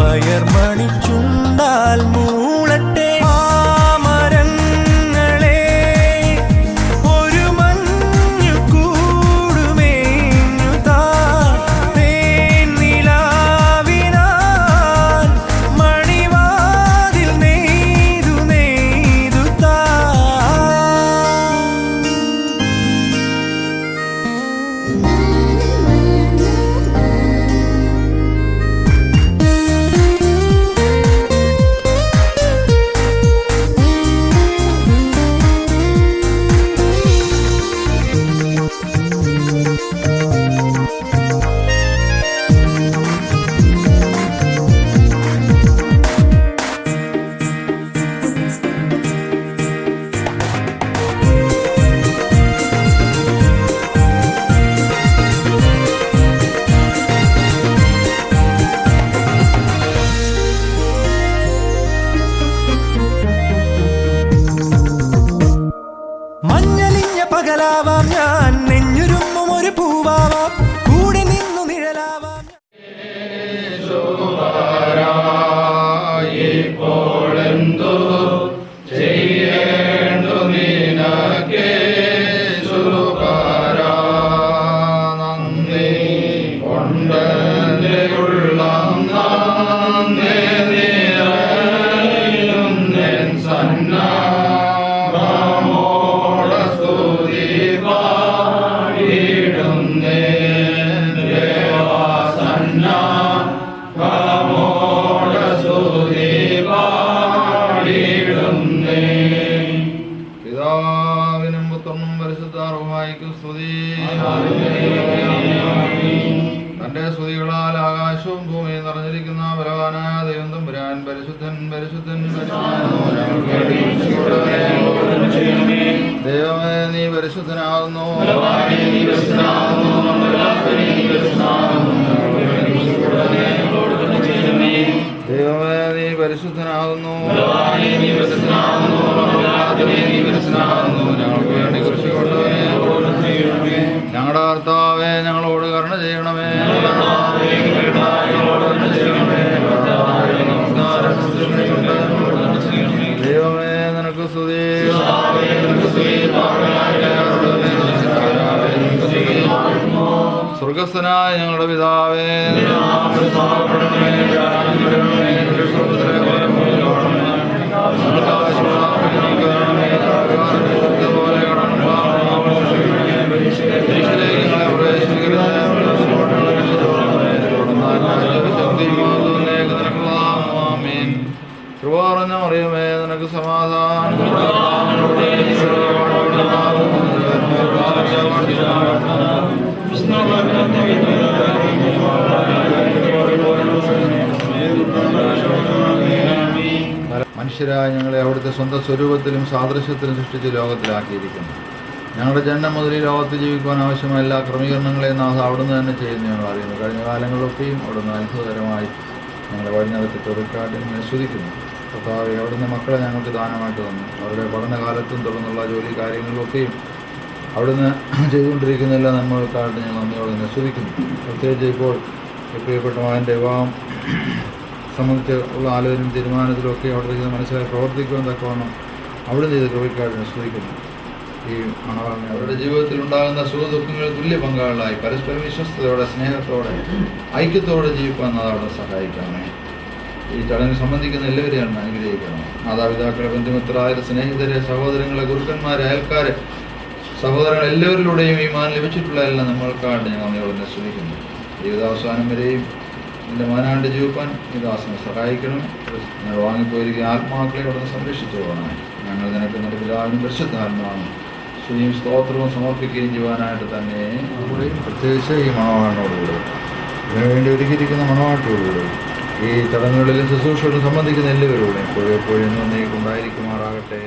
വയർമണിച്ചുണ്ടാൽ മൂളട്ടെ പകലാവാം ഞാൻ നെഞ്ഞുരുമ്മും ഒരു പൂവാവാം കൂടെ നിന്നു നിഴലാവാം ഇപ്പോഴെന്തോ ചെയ്യേണ്ടു നിനക്കേ സുഖാരാ നന്ദി കൊണ്ടെന്റെ ഉള്ളം നന്ദി നിറയുന്നെൻ സന്നാ പിതാവിനും പുത്രനും പരിശുദ്ധ റൂഹായിക്കും സ്തുതി. തന്റെ സ്തുതികളാൽ ആകാശവും ഭൂമിയും നിറഞ്ഞിരിക്കുന്ന ബലവാനായ ദൈവം തമ്പുരാൻ പരിശുദ്ധൻ പരിശുദ്ധൻ ദൈവമേ നീ പരിശുദ്ധനാകുന്നു. ദൈവമേ നീ പരിശുദ്ധനാകുന്നു. ഞങ്ങൾക്ക് വേണ്ടി കുരിശുകൊണ്ടവനെ ഞങ്ങളുടെ കർത്താവേ ഞങ്ങളോട് കരുണ ചെയ്യണമേ. ദൈവമേ നിനക്ക് സ്തുതി. സ്വർഗസ്ഥനായ ഞങ്ങളുടെ പിതാവേ കൃപാർന്ന മറിയമേ നിനക്ക് സമാധാനം. മനുഷ്യരായ ഞങ്ങളെ അവിടുത്തെ സ്വന്തം സ്വരൂപത്തിലും സാദൃശ്യത്തിലും സൃഷ്ടിച്ച് ലോകത്തിലാക്കിയിരിക്കുന്നു. ഞങ്ങളുടെ ജന്മം മുതൽ ഈ ലോകത്ത് ജീവിക്കുവാൻ ആവശ്യമായ എല്ലാ ക്രമീകരണങ്ങളെയും നാം അവിടുന്ന് തന്നെ ചെയ്യുന്നു ഞങ്ങൾ അറിയുന്നു. കഴിഞ്ഞ കാലങ്ങളിലൊക്കെയും അവിടുന്ന് അത്ഭുതകരമായി ഞങ്ങളെ വഴിനടത്തിട്ട് ഒരുക്കാട്ടിനെ സ്തുതിക്കുന്നു. കർത്താവേ അവിടുന്ന് മക്കളെ ഞങ്ങൾക്ക് ദാനമായിട്ട് തന്നു. അവരുടെ പഠനകാലത്തും തുടർന്നുള്ള ജോലി കാര്യങ്ങളിലൊക്കെയും അവിടുന്ന് ചെയ്തുകൊണ്ടിരിക്കുന്ന എല്ലാ നന്മകൾക്കായിട്ട് ഞങ്ങൾ നന്ദിയോടെ തന്നെ സ്തുതിക്കുന്നു. പ്രത്യേകിച്ച് ഇപ്പോൾ പ്രിയപ്പെട്ട മകൻ്റെ വിവാഹം സംബന്ധിച്ച് ഉള്ള ആലോചനയും തീരുമാനത്തിലൊക്കെ അവിടെ മനസ്സിലായി പ്രവർത്തിക്കുവാൻ തക്കവണ്ണം അവിടെ ചെയ്ത് കൃപയ്ക്കായിട്ട് സ്തുതിക്കുന്നു. ഈ മണവാളിനെ അവരുടെ ജീവിതത്തിൽ ഉണ്ടാകുന്ന സുഖദുഃഖങ്ങളിൽ തുല്യ പങ്കാളികളായി പരസ്പരം വിശ്വസ്തയോടെ സ്നേഹത്തോടെ ഐക്യത്തോടെ ജീവിക്കാൻ അവിടെ സഹായിക്കണമേ. ഈ ചടങ്ങിൽ സംബന്ധിക്കുന്ന എല്ലാവരെയാണ് അനുഗ്രഹിക്കണം. മാതാപിതാക്കളെ, ബന്ധുമിത്രായ സ്നേഹിതരെ, സഹോദരങ്ങളെ, ഗുരുക്കന്മാരെ, അയൽക്കാരെ, സഹോദരങ്ങൾ എല്ലാവരിലൂടെയും ഈ മാൻ ലഭിച്ചിട്ടുള്ള എല്ലാം നമ്മൾക്കായിട്ട് ഞങ്ങൾ അവിടെ സ്തുതിക്കുന്നു. ജീവിതാവസാനം വരെയും എൻ്റെ മാനാണ്ട് ജീവിപ്പാൻ ഈ ദാസനെ സഹായിക്കണം. ഞങ്ങൾ വാങ്ങിപ്പോയിരിക്കുന്ന ആത്മാക്കളെ അവിടെ സംരക്ഷിച്ചു പോകണം. ഞങ്ങൾ നിനക്ക് നമ്മുടെ പിതാവിനും പരിശുദ്ധാത്മാവിനും സ്തുതിയും സ്തോത്രവും സമർപ്പിക്കുകയും ചെയ്യുവാനായിട്ട് തന്നെ നമ്മുടെയും പ്രത്യേകിച്ച് ഈ മണവാളിനോടുകൂടെ ഇതിനുവേണ്ടി ഒരുക്കിയിരിക്കുന്ന മണവാട്ടിയോടുകൂടെ ഈ ചടങ്ങുകളിലും ശുശ്രൂഷകളിലും സംബന്ധിക്കുന്ന എല്ലാവരോടും എപ്പോഴും ഉണ്ടായിരിക്കുമാറാകട്ടെ.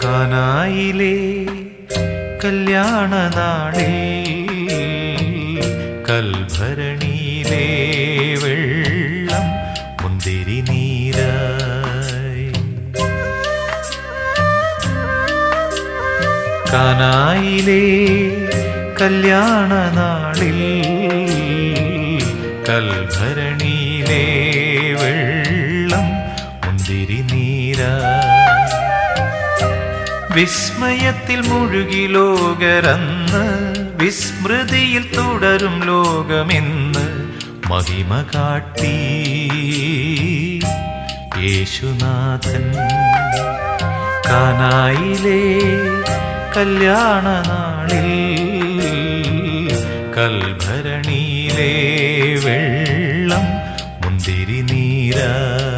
കാനായിലെ കല്യാണനാളിൽ കൽഭരണിയിലെ വെള്ളം മുന്തിരി നീരായി. കാനായിലെ കല്യാണ നാളിൽ കൽഭരണിയിലെ വെള്ളം മുന്തിരി നീരായി. വിസ്മയത്തിൽ മുഴുകി ലോകരന്ന് വിസ്മൃതിയിൽ തുടരും ലോകമെന്ന് മഹിമ കാട്ടി യേശുനാഥൻ. കാനായിലെ കല്യാണ നാളിൽ കൽഭരണിയിലെ വെള്ളം മുന്തിരി നീരായി.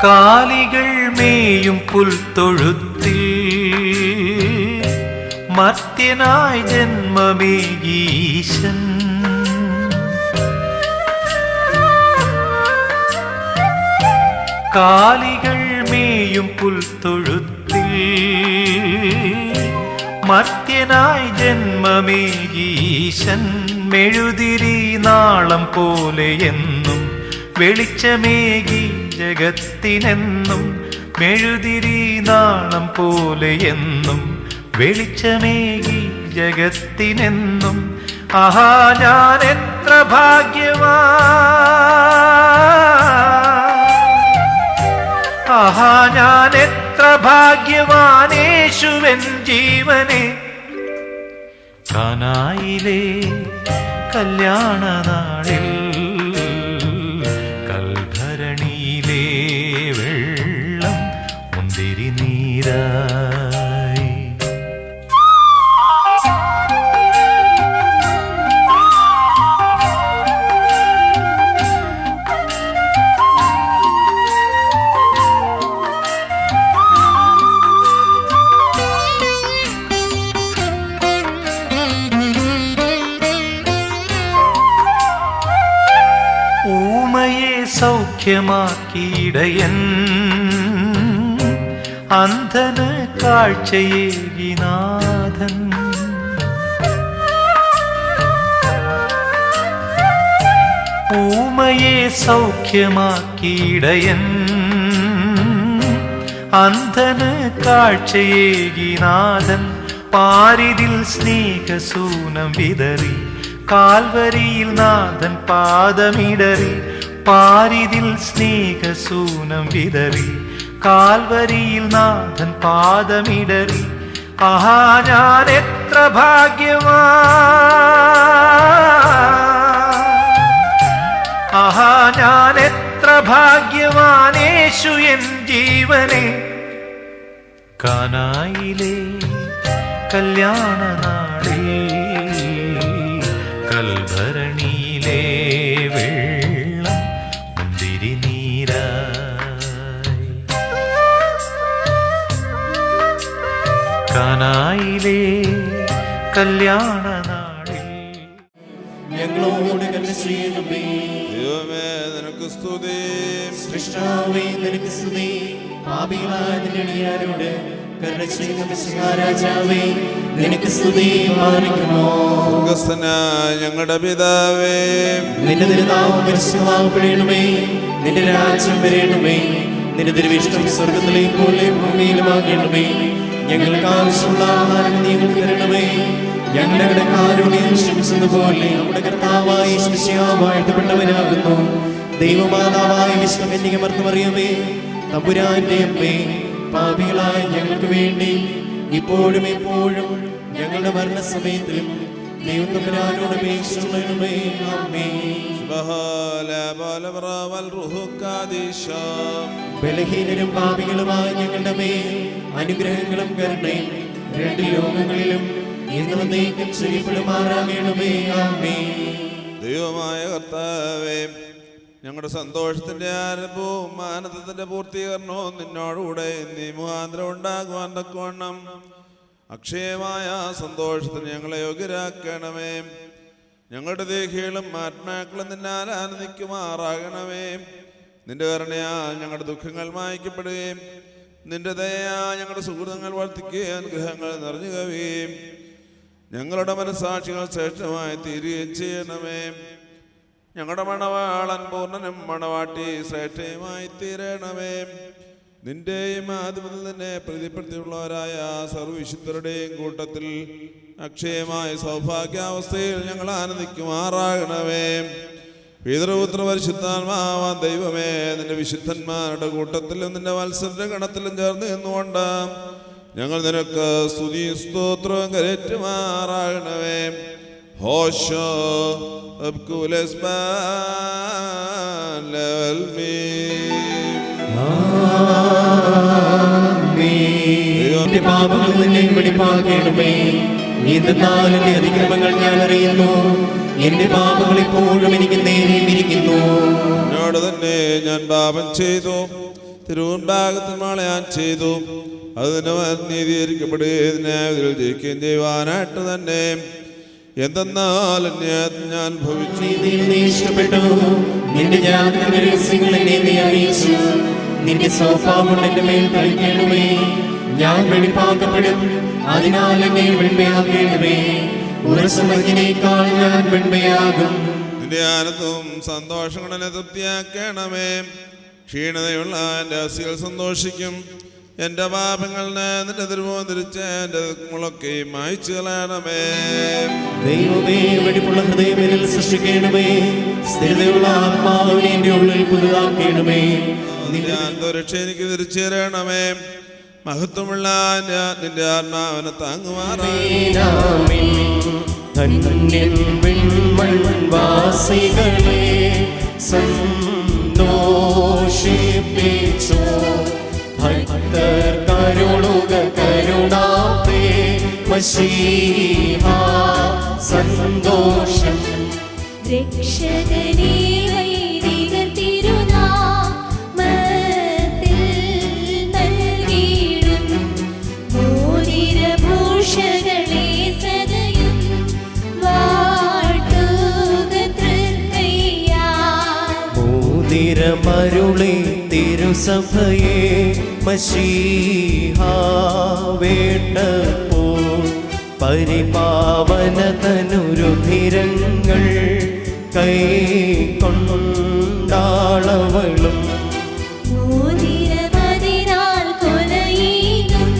കാലികൾ മേയും പുൽത്തൊഴുത്തിൽ മർത്യനായി ജന്മമേകീശൻ. കാലികൾ മേയും പുൽത്തൊഴുത്തിൽ മർത്യനായി ജന്മമേകീശൻ. മെഴുതിരി നാളം പോലെ എന്നും വെളിച്ചമേകി ജഗത്തിനെന്നും. മെഴുതിരി നാളം പോലെ എന്നും വെളിച്ചമേകി ജഗത്തിനെന്നും. ആഹാ ഞാൻ എത്ര ഭാഗ്യവാൻ, ആഹാ ഞാൻ എത്ര ഭാഗ്യവാൻ യേശുവൻ ജീവനെ. കാനായിലെ കല്യാണ നാളിൽ കൽഭരണിയിലെ വെള്ളം മുന്തിരി നീരായി. സൗഖ്യമാക്കിയിടയൻ അന്ധന് കാഴ്ചയേകി നാഥൻ. ഊമയെ സൗഖ്യമാക്കിയിടയൻ അന്ധന് കാഴ്ചയേകി നാഥൻ. പാരിതിൽ സ്നേഹസൂനം വിതറി കാൽവരിയിൽ നാഥൻ പാദമിടറി. പാരിതിൽ സ്നേഹസൂനം വിതറി കാൽവരിയിൽ നാഥൻ പാദമിടറി. ആഹാ ഞാൻ എത്ര ഭാഗ്യവാൻ, ആഹാ ഞാൻ എത്ര ഭാഗ്യവാൻ യേശു എൻ ജീവനെ. കാനായിലെ കല്യാണ നാളിൽ കൽഭരണിയിലെ വെള്ളം മുന്തിരി നീരായി. കാനായിലെ കല്യാണ നാളിൽ ഞങ്ങളോട് കരുണ ചെയ്യണമേ. ദൈവമേ നിനക്ക് സ്തുതി. സൃഷ്ടാവേ നിനക്ക് സ്തുതി. പാപികളായ നിന്റെ അടിയാരോട് കരുണ ചെയ്യുന്ന രാജാവേ നിനക്ക് സ്തുതി. മാറിക്കുമോ സ്വർഗ്ഗസ്ഥനായ ഞങ്ങളുടെ പിതാവേ, നിന്റെ തിരുനാമം പരിശുദ്ധമാകപ്പെടണമേ. നിന്റെ രാജ്യം വരേണമേ. നിന്റെ തിരുവിഷ്ടം സ്വർഗ്ഗത്തിലെ പോലെ ഭൂമിയിലുമാകണമേ. ഞങ്ങൾക്ക് ആവശ്യമുള്ള ആഹാരം നീ ഞങ്ങൾക്ക് തരണമേ. ഞങ്ങളുടെ കടക്കാരോട് ക്ഷമിച്ചതുപോലെ നമ്മുടെ കർത്താവായ വാഴ്ത്തപ്പെട്ടവനാകുന്നു. ദൈവമാതാവായ വിശ്വകന്യകമറിയമേ തമ്പുരാന്റെ അമ്മേ, പാപികളായ ഞങ്ങൾക്ക് വേണ്ടി ഇപ്പോഴും എപ്പോഴും ഞങ്ങളുടെ മരണസമയത്തിലും ദൈവം തമ്പുരാനോട് അപേക്ഷിച്ചുകൊള്ളണമേ. ആമേൻ. ബലഹീനരും പാപികളുമായ ഞങ്ങളുടെ മേൽ അനുഗ്രഹങ്ങളും കരുണയും രണ്ട് ലോകങ്ങളിലും ഇന്നും നീക്കം ചെയ്യപ്പെടുമാറാകണമേ. ആമേൻ. ദൈവമായ കർത്താവേ, ഞങ്ങളുടെ സന്തോഷത്തിന്റെ ആരംഭവും ആനന്ദത്തിന്റെ പൂർത്തീകരണവും നിന്നോടുകൂടെ നീ മുഖാന്തരം ഉണ്ടാകുവാൻ തക്കവണ്ണം അക്ഷയമായ സന്തോഷത്തിന് ഞങ്ങളെ യോഗ്യരാക്കണമേ. ഞങ്ങളുടെ ദേഹികളും ആത്മാക്കളും നിന്നാൽ ആനന്ദിക്കുമാറാകണമേ. നിന്റെ കരുണയാൽ ഞങ്ങളുടെ ദുഃഖങ്ങൾ മായ്ക്കപ്പെടുകയും നിന്റെ ദയാ ഞങ്ങളുടെ സുഹൃത്തുക്കൾ വർദ്ധിക്കുകയും അനുഗ്രഹങ്ങൾ നിറഞ്ഞു കവിയുകയും ഞങ്ങളുടെ മനസ്സാക്ഷികൾ ശ്രേഷ്ഠമായി തീരുകയും ചെയ്യണമേ. ഞങ്ങളുടെ മണവാളൻ പൂർണ്ണനും മണവാട്ടി ശ്രേഷ്ഠയുമായി തീരണമേ. നിന്റെയും ആദ്യമത്തിൽ തന്നെ പ്രതിപ്പെടുത്തിയുള്ളവരായ സർവ്വവിശുദ്ധരുടെയും കൂട്ടത്തിൽ അക്ഷയമായ സൗഭാഗ്യാവസ്ഥയിൽ ഞങ്ങൾ ആനന്ദിക്കുമാറാകണമേ. പിതൃപുത്ര പരിശുദ്ധാത്മാവാൻ ദൈവമേ, നിന്റെ വിശുദ്ധന്മാരുടെ കൂട്ടത്തിലും നിന്റെ വത്സരന്റെ ഗണത്തിലും ചേർന്ന് നിന്നുകൊണ്ട് ഞങ്ങൾ നിനക്ക് സ്തുതിയും സ്തോത്രവും കരേറ്റുമാറാകണമേ. ഹോശോ എന്റെ പാപങ്ങൾ നിന്നെ വെടിപ്പാക്കണമേ. എന്തെന്നാലും എന്റെ അതിക്രമങ്ങൾ ഞാൻ അറിയുന്നു. എന്റെ പാപങ്ങൾ ഇപ്പോഴും എനിക്ക് നേരിയിരിക്കുന്നു. എന്നോട് തന്നെ ഞാൻ പാപം ചെയ്തു, തിരുവൻഭാഗത്തിന്മാളെ ഞാൻ ചെയ്തു. അതിന് നീതീകരിക്കപ്പെടുകയും ജയിക്കുകയും ചെയ്യുവാനായിട്ട് തന്നെ. എന്തെന്നാൽ ഞാൻ ഭവിച്ചു ഇഷ്ടപ്പെട്ടു. നിന്റെ രഹസ്യങ്ങൾ എന്നെ നീ അറിയിച്ചു. നിന്റെ സ്വഭാവം എന്റെ മേൽ കളിക്കണമേ. ഞാൻ വെളിപ്പാക്കപ്പെടും, അതിനാൽ എന്നെ വെണ്മയാക്കണമേ. ഉറസമഞ്ഞിനേക്കാൾ ഞാൻ വെണ്മയാകും. നിന്റെ ആനന്ദവും സന്തോഷങ്ങളെ തൃപ്തിയാക്കണമേ. ക്ഷീണതയുള്ള എൻ്റെ അസ്ഥികൾ സന്തോഷിക്കും. എൻ്റെ പാപങ്ങളിനെ നിന്റെ തിരുമുഖം തിരിച്ച് എൻ്റെ മുളക്കെ മായ്ച്ചു കളയണമേ. ദൈവമേ, വെടിപ്പുള്ള ഹൃദയം എന്നിൽ സൃഷ്ടിക്കണമേ. സ്ഥിരതയുള്ള ആത്മാവിനെ എൻ്റെ ഉള്ളിൽ പുതുതാക്കണമേ. നിന്റെ അന്തരീക്ഷ എനിക്ക് തിരിച്ചു തരണമേ. മഹത്വമുള്ള നിന്റെ ആത്മാവിനെ താങ്ങുമാറാകണമേ. സന്തോഷിപ്പിച്ചോ ഭക്തർക്കരുളുക കരുണാപേ മശീഹ സന്തോഷം. രക്ഷകനേ വൈദികർ തിരുനാമത്തിൽ നൽകിയിടും മോതിരഭൂഷകളെ സദയം വാഴ്ത്തുക തൃക്കൈയാൽ. മോതിരമരുളി തിരുസഭയെ മശീഹ വേണ്ടപ്പോൾ പരിപാവന തനുരുധിരങ്ങൾ കൈക്കൊണ്ടാളവളും. മോതിരമതിനാൽ കൊലയിലും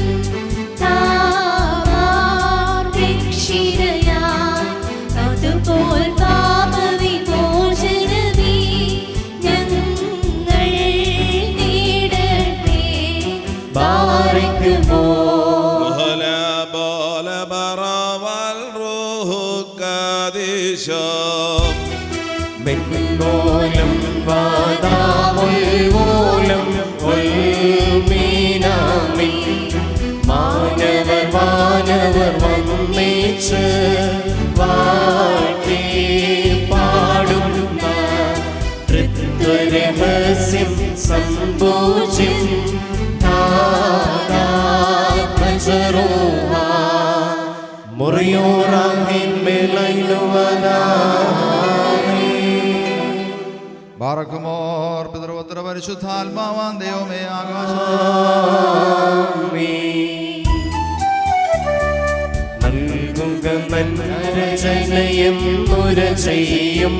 താവാർ രക്ഷിതയാൽ അതുപോൽ പാപവിമോചനമേ ഞങ്ങൾ നേടട്ടെ. ബാരക്കുമോ മെന്നോലം വാദാമുൽമൂലം ഉൽമീനാമി. മാനവർ വന്നേച്ച് വാഴ്ത്തി പാടുന്ന തൃത്വരഹസ്യം സംഭോജ്യം താരാത്മജരോഹ മുറിയോറാഹിൻ മേലൈലുവദാ. ബാറക്കുമോർ പിതൃപുത്ര പരിശുദ്ധാത്മാവാൻ ദൈവമേ, ആകാശം നൽകുക നന്മരചനയും മുരചയും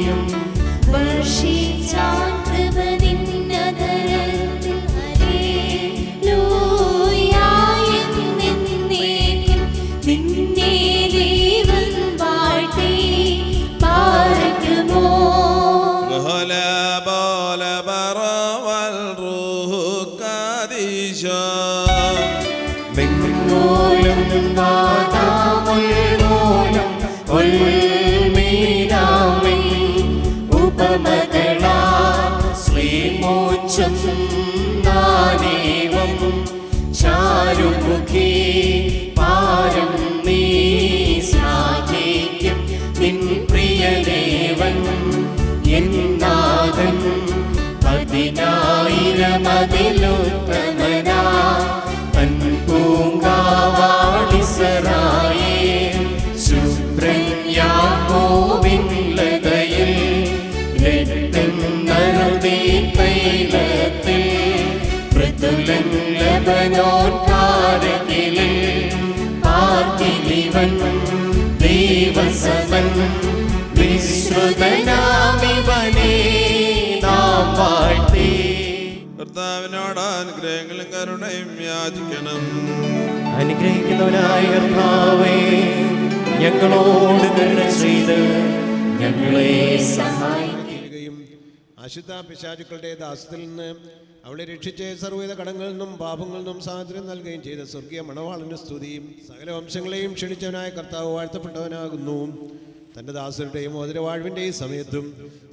വർഷിച്ചാൻ കൃപ നിന്നതരത്തിൽ. ഹല്ലേലൂയ എന്നേക്കും നിന്നെ ദൈവം വാഴ്ത്തി പാർക്കുമോ. മെങ്ങോലം വാദാമുൽമൂലം ഉൽമീനാമി. ഉപമകളാ ശ്രീമോച്ചം നാനേവം ചാരുമുഖി പാരം നീ ശ്ലാഘിക്കും നിൻ പ്രിയദേവൻ എന്നാഥൻ നിരമതിലുത്തമനാ പൂങ്കാവാളിസറായേ ശുഭ്രന്യാകോവിൻ ലതയിൽ രക്തന്നറുതി തൈലത്തിൽ മൃദുലൻ ലബനോൻ കാരകിലിൽ പാർക്കിലിവൻ ദൈവസമൻ വിശ്രുതനാമിവനേ നാം വാഴ്ത്തി. കർത്താവിനോട് അനുഗ്രഹങ്ങളും കരുണയും യാചിക്കണം. അനുഗ്രഹിക്കുന്നവനായ കർത്താവേ, ഞങ്ങളോട് കരുണ ചെയ്ത് ഞങ്ങളെ സഹായിക്കുകയും അശുദ്ധ പിശാചുക്കളുടെ ദാസത്തിൽ നിന്ന് അവളെ രക്ഷിച്ച് സർവ്വവിധ കടങ്ങളിൽ നിന്നും പാപങ്ങളിൽ നിന്നും സ്വാതന്ത്ര്യം നൽകുകയും ചെയ്ത സ്വർഗീയ മണവാളന് സ്തുതിയും. സകല വംശങ്ങളെയും ക്ഷണിച്ചവനായ കർത്താവ് വാഴ്ത്തപ്പെട്ടവനാകുന്നു. തൻ്റെ ദാസരുടെയും മോതിരവാഴ്വിൻ്റെയും സമയത്തും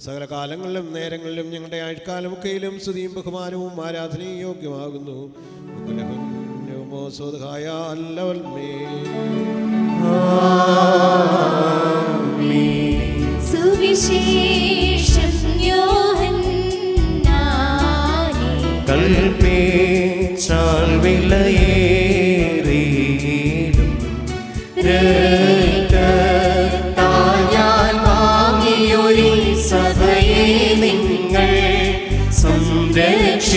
സകല കാലങ്ങളിലും നേരങ്ങളിലും ഞങ്ങളുടെ ആഴ്കാലമൊക്കെയിലും സ്തുതിയും ബഹുമാനവും ആരാധനയും യോഗ്യമാകുന്നു. സുവിശേഷം യോഹന്നാനേ കൽപ്പിച്ചാൽ വിലയേറിയിടും രക്തത്താൽ ഞാൻ വാങ്ങിയൊരു സഭയെ നിങ്ങൾ സംരക്ഷിപ്പിൻ.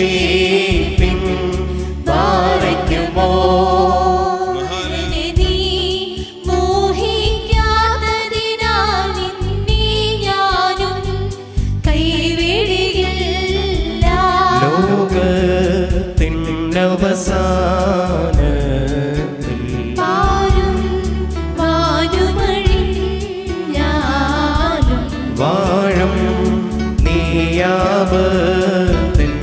പാറയ്ക്കുമോ നീ മോഹിക്കാത്തതിനാൽ നിന്നെ ഞാനും കൈവിടുകയില്ല. ലോകത്തിൻ അവസാനത്തിൽ പാരും വാനുമഴിഞ്ഞാലും വാഴും നീയാപത്തിൻ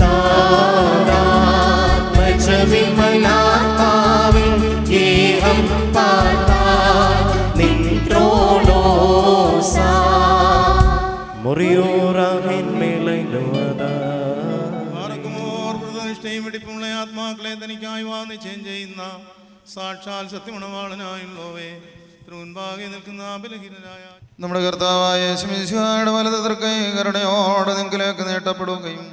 താരാത്മജവിമലാത്മാവിൻ ഗേഹം പാർത്താൽ നിൻ ത്രോണോസാ മുറിയോറാമിന്മേലൈലുവതാ. നിഷ്ഠയും വെടിപ്പുള്ള ആത്മാക്കളെ തനിക്കായി വാനിച്ചേം ചെയ്യുന്ന സാക്ഷാൽ സത്യമണവാളനായുള്ളവേ, മുൻപാകെ നിൽക്കുന്ന ബലഹീനരായ നമ്മുടെ കർത്താവായ യേശുമിശിഹായുടെ വലത് തൃക്കൈ കരുണയോടെ നിങ്കിലേക്ക് നീട്ടപ്പെടുകയും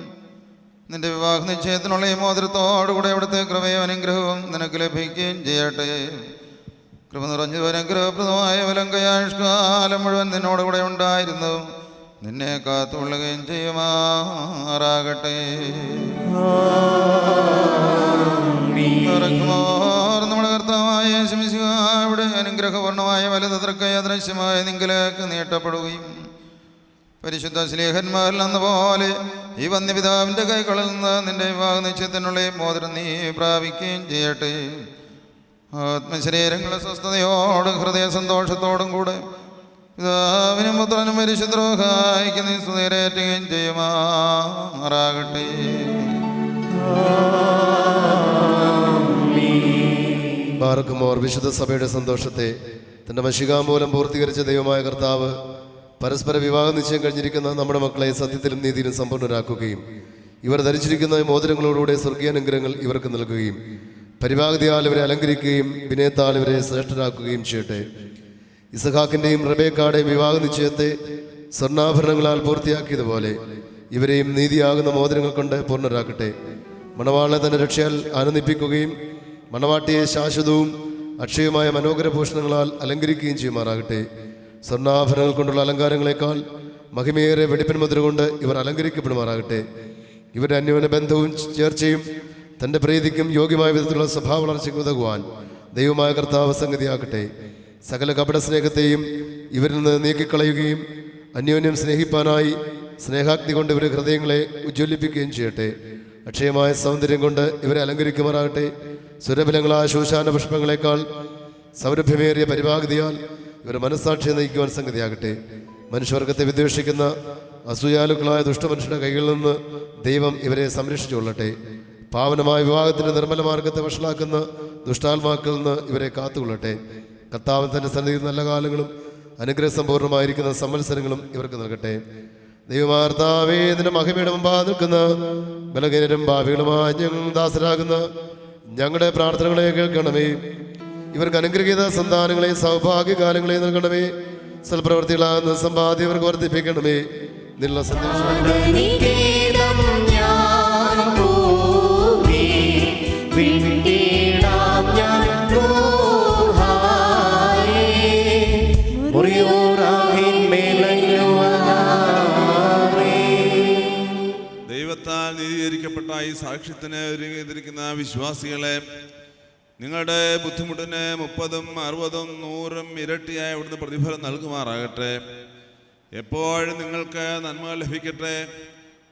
നിന്റെ വിവാഹ നിശ്ചയത്തിനുള്ള ഈ മോതിരത്തോടുകൂടെ അവിടുത്തെ കൃപയും അനുഗ്രഹവും നിനക്ക് ലഭിക്കുകയും ചെയ്യട്ടെ. കൃപ നിറഞ്ഞു അനുഗ്രഹപ്രദമായ വലങ്കയാഷ്കാലം മുഴുവൻ നിന്നോടുകൂടെ ഉണ്ടായിരുന്നു നിന്നെ കാത്തുകൊള്ളുകയും ചെയ്യുമാറാകട്ടെ. നമ്മുടെ കർത്താവായ യേശുമിശിഹായുടെ അനുഗ്രഹപൂർണമായ വലത് തൃക്കൈ അദൃശ്യമായ നിങ്കിലേക്ക് നീട്ടപ്പെടുകയും പരിശുദ്ധ സ്ലേഹന്മാരിൽ എന്ന പോലെ ഈ വന്യപിതാവിൻ്റെ കൈകളിൽ നിന്ന് നിന്റെ വിവാഹ നിശ്ചയത്തിനുള്ള മോതിരം നീ പ്രാപിക്കുകയും ചെയ്യട്ടെ. ആത്മശരീരങ്ങളെ സ്വസ്ഥതയോടും ഹൃദയ സന്തോഷത്തോടും കൂടെ പിതാവിനും പുത്രനും പരിശുദ്ധരോഹായിക്ക് നീ സ്തുതിയേറ്റുകയും ചെയ്യുമാറാകട്ടെ. ബാറക്കുമോർ വിശുദ്ധ സഭയുടെ സന്തോഷത്തെ തൻ്റെ മഷികാമൂലം പൂർത്തീകരിച്ച ദൈവമായ കർത്താവ് പരസ്പര വിവാഹ നിശ്ചയം കഴിഞ്ഞിരിക്കുന്ന നമ്മുടെ മക്കളെ സത്യത്തിലും നീതിയിലും സമ്പൂർണ്ണരാക്കുകയും ഇവർ ധരിച്ചിരിക്കുന്ന മോതിരങ്ങളോടുകൂടെ സ്വർഗീയാനുഗ്രഹങ്ങൾ ഇവർക്ക് നൽകുകയും പരിഭാഗതിയാൽ ഇവരെ അലങ്കരിക്കുകയും വിനയത്താൽ ഇവരെ ശ്രേഷ്ഠരാക്കുകയും ചെയ്യട്ടെ. ഇസഹാക്കിൻ്റെയും റബേക്കാടെയും വിവാഹ നിശ്ചയത്തെ സ്വർണ്ണാഭരണങ്ങളാൽ പൂർത്തിയാക്കിയതുപോലെ ഇവരെയും നീതിയാകുന്ന മോതിരങ്ങൾ കൊണ്ട് പൂർണ്ണരാക്കട്ടെ. മണവാളനെ തന്നെ രക്ഷയാൽ ആനന്ദിപ്പിക്കുകയും മണവാട്ടിയെ ശാശ്വതവും അക്ഷയമായ മനോഹര ഭൂഷണങ്ങളാൽ അലങ്കരിക്കുകയും ചെയ്യുമാറാകട്ടെ. സ്വർണ്ണാഭരണങ്ങൾ കൊണ്ടുള്ള അലങ്കാരങ്ങളെക്കാൾ മഹിമയേറെ വെടിപ്പിൻ മുദ്ര കൊണ്ട് ഇവർ അലങ്കരിക്കപ്പെടുമാറാകട്ടെ. ഇവരുടെ അന്യോന്യ ബന്ധവും ചേർച്ചയും തൻ്റെ പ്രീതിക്കും യോഗ്യമായ വിധത്തിലുള്ള സ്വഭാവ വളർച്ചയ്ക്ക് ഉതകുവാൻ ദൈവമായ കർത്താവ് സംഗതിയാക്കട്ടെ. സകല കപട സ്നേഹത്തെയും ഇവരിൽ നിന്ന് നീക്കിക്കളയുകയും അന്യോന്യം സ്നേഹിപ്പാനായി സ്നേഹാഗ്നി കൊണ്ട് ഇവരുടെ ഹൃദയങ്ങളെ ഉജ്ജ്വലിപ്പിക്കുകയും ചെയ്യട്ടെ. അക്ഷയമായ സൗന്ദര്യം കൊണ്ട് ഇവരെ അലങ്കരിക്കുമാറാകട്ടെ. സുരബലങ്ങളായ ശോശാന പുഷ്പങ്ങളെക്കാൾ സൗരഭ്യമേറിയ പരിഭാഗതിയാൽ ഇവരുടെ മനസ്സാക്ഷിയെ നയിക്കുവാൻ സംഗതിയാകട്ടെ. മനുഷ്യവർഗത്തെ വിദ്വേഷിക്കുന്ന അസൂയാലുക്കളായ ദുഷ്ടമനുഷ്യരുടെ കൈകളിൽ നിന്ന് ദൈവം ഇവരെ സംരക്ഷിച്ചുകൊള്ളട്ടെ. പാവനമായ വിവാഹത്തിൻ്റെ നിർമ്മല മാർഗത്തെ വഷളാക്കുന്ന ദുഷ്ടാത്മാക്കളിൽ നിന്ന് ഇവരെ കാത്തുകൊള്ളട്ടെ. കർത്താവ് തൻ്റെ സന്നിധിയിൽ നല്ല കാലങ്ങളും അനുഗ്രഹസമ്പൂർണ്ണമായിരിക്കുന്ന സംവത്സരങ്ങളും ഇവർക്ക് നൽകട്ടെ. ദൈവമാർത്താവേ, നിന്റെ മഹിമയുടെ മുമ്പാകെ നിൽക്കുന്ന ബലഹീനരും ഭാവികളുമായി ഞങ്ങൾ ദാസരാകുന്ന ഞങ്ങളുടെ പ്രാർത്ഥനകളെ കേൾക്കണമേ. ഇവർക്ക് അനുഗ്രഹീത സന്താനങ്ങളെ സൗഭാഗ്യകാലങ്ങളെ നൽകണമേ. സൽപ്രവർത്തികളാകുന്ന സമ്പാദ്യം ഇവർക്ക് വർദ്ധിപ്പിക്കണമേ. നിന്നുള്ള സന്ദേശം വിണ്ടിടാം ഞാൻ റൂഹായേ മുറിയോറാഹിൻ മേലഞ്ഞുവതാറേ. ദൈവത്താൽ നീതീകരിക്കപ്പെട്ട ഈ സാക്ഷ്യത്തിന് ഒരുങ്ങിയിരിക്കുന്ന വിശ്വാസികളെ നിങ്ങളുടെ ബുദ്ധിമുട്ടിന് 30, 60, 100 ഇരട്ടിയായി അവിടുന്ന് പ്രതിഫലം നൽകുമാറാകട്ടെ. എപ്പോഴും നിങ്ങൾക്ക് നന്മ ലഭിക്കട്ടെ.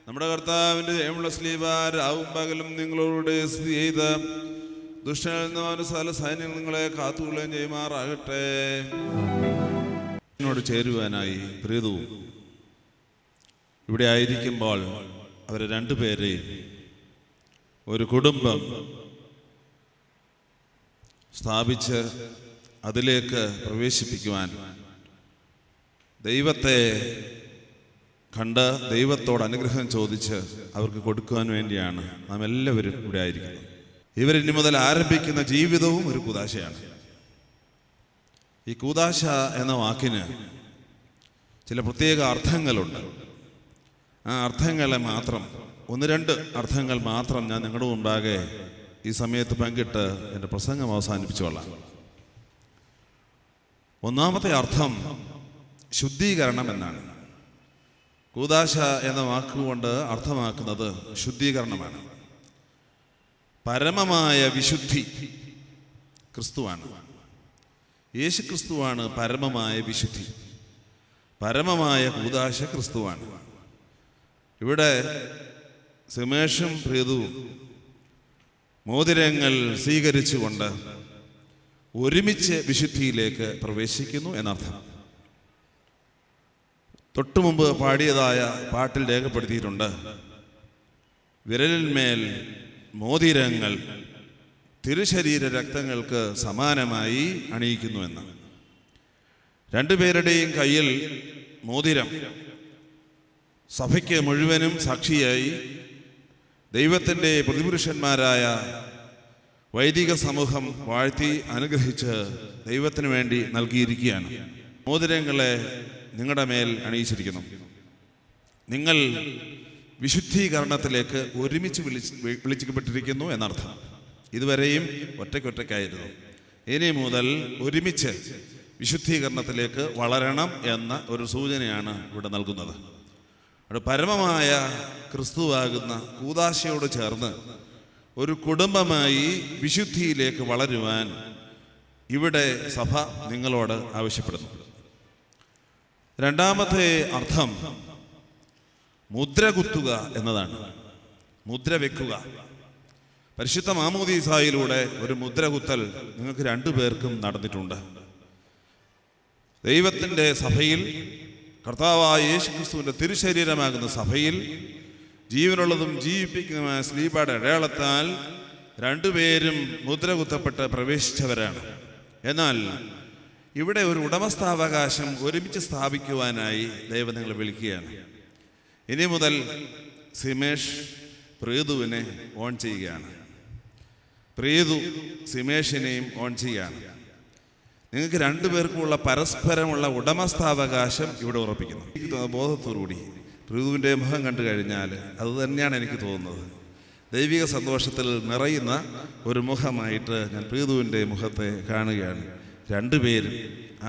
നമ്മുടെ കർത്താവിൻ്റെ ജയമുള്ള സ്ലീവ രാവും പകലും നിങ്ങളോട് സ്ഥിതി ചെയ്ത് ദുഷ്ടനിൽ നിന്ന് അവൻ്റെ സകല സൈന്യം നിങ്ങളെ കാത്തുകൊള്ളുകയും ചെയ്യുമാറാകട്ടെ. എന്നോട് ചേരുവാനായി പ്രീതവും ഇവിടെ ആയിരിക്കുമ്പോൾ അവരെ രണ്ടുപേരെയും ഒരു കുടുംബം സ്ഥാപിച്ച് അതിലേക്ക് പ്രവേശിപ്പിക്കുവാൻ ദൈവത്തെ കണ്ട് ദൈവത്തോട് അനുഗ്രഹം ചോദിച്ച് അവർക്ക് കൊടുക്കുവാൻ വേണ്ടിയാണ് നാം എല്ലാവരും ഇവിടെ ആയിരിക്കുന്നത്. ഇവരിനി മുതൽ ആരംഭിക്കുന്ന ജീവിതവും ഒരു കൂദാശയാണ്. ഈ കൂദാശ എന്ന വാക്കിന് ചില പ്രത്യേക അർത്ഥങ്ങളുണ്ട്. ആ അർത്ഥങ്ങളെ മാത്രം 1-2 അർത്ഥങ്ങൾ മാത്രം ഞാൻ നിങ്ങളുടെ മുമ്പാകെ ഈ സമയത്ത് പങ്കിട്ട് എൻ്റെ പ്രസംഗം അവസാനിപ്പിച്ചുകൊള്ളാം. ഒന്നാമത്തെ അർത്ഥം ശുദ്ധീകരണം എന്നാണ്. കൂദാശ എന്ന വാക്കുകൊണ്ട് അർത്ഥമാക്കുന്നത് ശുദ്ധീകരണമാണ്. പരമമായ വിശുദ്ധി ക്രിസ്തുവാണ്. യേശു ക്രിസ്തുവാണ് പരമമായ വിശുദ്ധി. പരമമായ കൂദാശ ക്രിസ്തുവാണ്. ഇവിടെ സുമേഷും പ്രീതുവും മോതിരങ്ങൾ സ്വീകരിച്ചുകൊണ്ട് ഒരുമിച്ച് വിശുദ്ധിയിലേക്ക് പ്രവേശിക്കുന്നു എന്നർത്ഥം. തൊട്ടു മുമ്പ് പാടിയതായ പാട്ടിൽ രേഖപ്പെടുത്തിയിട്ടുണ്ട്, വിരലിന്മേൽ മോതിരങ്ങൾ തിരുശരീര രക്തങ്ങൾക്ക് സമാനമായി അണിയിക്കുന്നു എന്ന്. രണ്ടുപേരുടെയും കയ്യിൽ മോതിരം സഭയ്ക്ക് മുഴുവനും സാക്ഷിയായി ദൈവത്തിൻ്റെ പ്രതിപുരുഷന്മാരായ വൈദിക സമൂഹം വാഴ്ത്തി അനുഗ്രഹിച്ച് ദൈവത്തിന് വേണ്ടി നൽകിയിരിക്കുകയാണ്. മോതിരങ്ങളെ നിങ്ങളുടെ മേൽ അണിയിച്ചിരിക്കുന്നു. നിങ്ങൾ വിശുദ്ധീകരണത്തിലേക്ക് ഒരുമിച്ച് വിളിക്കപ്പെട്ടിരിക്കുന്നു എന്നർത്ഥം. ഇതുവരെയും ഒറ്റയ്ക്കൊറ്റയ്ക്കായിരുന്നു. ഇനി മുതൽ ഒരുമിച്ച് വിശുദ്ധീകരണത്തിലേക്ക് വളരണം എന്ന ഒരു സൂചനയാണ് ഇവിടെ നൽകുന്നത്. അവിടെ പരമമായ ക്രിസ്തുവാകുന്ന കൂദാശയോട് ചേർന്ന് ഒരു കുടുംബമായി വിശുദ്ധിയിലേക്ക് വളരുവാൻ ഇവിടെ സഭ നിങ്ങളോട് ആവശ്യപ്പെടുന്നു. രണ്ടാമത്തെ അർത്ഥം മുദ്ര കുത്തുക എന്നതാണ്. മുദ്ര വെക്കുക. പരിശുദ്ധ മാമോദീസായിലൂടെ ഒരു മുദ്ര കുത്തൽ നിങ്ങൾക്ക് രണ്ടുപേർക്കും നടന്നിട്ടുണ്ട്. ദൈവത്തിൻ്റെ സഭയിൽ, കർത്താവായ യേശു ക്രിസ്തുവിൻ്റെ തിരുശരീരമാകുന്ന സഭയിൽ ജീവനുള്ളതും ജീവിപ്പിക്കുന്നതുമായ സ്ലീബയുടെ അടയാളത്താൽ രണ്ടുപേരും മുദ്ര കുത്തപ്പെട്ട് പ്രവേശിച്ചവരാണ്. എന്നാൽ ഇവിടെ ഒരു ഉടമസ്ഥാവകാശം ഒരുമിച്ച് സ്ഥാപിക്കുവാനായി ദൈവം നിങ്ങളെ വിളിക്കുകയാണ്. ഇനി മുതൽ സിമേഷ് പ്രീതുവിനെ ഓൺ ചെയ്യുകയാണ്. പ്രീതു സിമേഷിനെയും ഓൺ ചെയ്യുകയാണ്. നിങ്ങൾക്ക് രണ്ടുപേർക്കുമുള്ള പരസ്പരമുള്ള ഉടമസ്ഥാവകാശം ഇവിടെ ഉറപ്പിക്കുന്നു. ബോധത്തോടുകൂടി പ്രീതുവിൻ്റെ മുഖം കണ്ടു കഴിഞ്ഞാൽ അത് തന്നെയാണ് എനിക്ക് തോന്നുന്നത്. ദൈവിക സന്തോഷത്തിൽ നിറയുന്ന ഒരു മുഖമായിട്ട് ഞാൻ പ്രീതുവിൻ്റെ മുഖത്തെ കാണുകയാണ്. രണ്ടുപേരും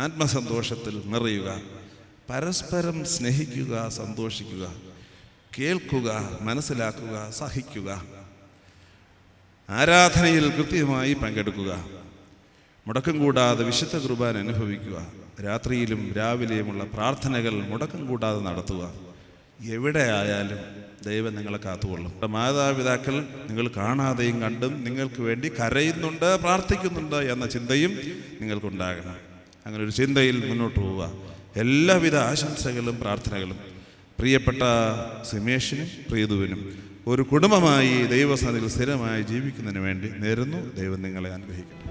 ആത്മസന്തോഷത്തിൽ നിറയുക, പരസ്പരം സ്നേഹിക്കുക, സന്തോഷിക്കുക, കേൾക്കുക, മനസ്സിലാക്കുക, സഹിക്കുക, ആരാധനയിൽ കൃത്യമായി പങ്കെടുക്കുക, മുടക്കം കൂടാതെ വിശുദ്ധ കുർബാന അനുഭവിക്കുക, രാത്രിയിലും രാവിലെയുമുള്ള പ്രാർത്ഥനകൾ മുടക്കം കൂടാതെ നടത്തുക. എവിടെ ആയാലും ദൈവം നിങ്ങളെ കാത്തുകൊള്ളും. മാതാപിതാക്കൾ നിങ്ങൾ കാണാതെയും കണ്ടും നിങ്ങൾക്ക് വേണ്ടി കരയുന്നുണ്ട്, പ്രാർത്ഥിക്കുന്നുണ്ട് എന്ന ചിന്തയും നിങ്ങൾക്കുണ്ടാകണം. അങ്ങനെ ഒരു ചിന്തയിൽ മുന്നോട്ട് പോവുക. എല്ലാവിധ ആശംസകളും പ്രാർത്ഥനകളും പ്രിയപ്പെട്ട സിമേഷിനും പ്രീതുവിനും ഒരു കുടുംബമായി ദൈവസന്നിധിയിൽ സ്ഥിരമായി ജീവിക്കുന്നതിന് വേണ്ടി നേരുന്നു. ദൈവം നിങ്ങളെ അനുഗ്രഹിക്കട്ടെ.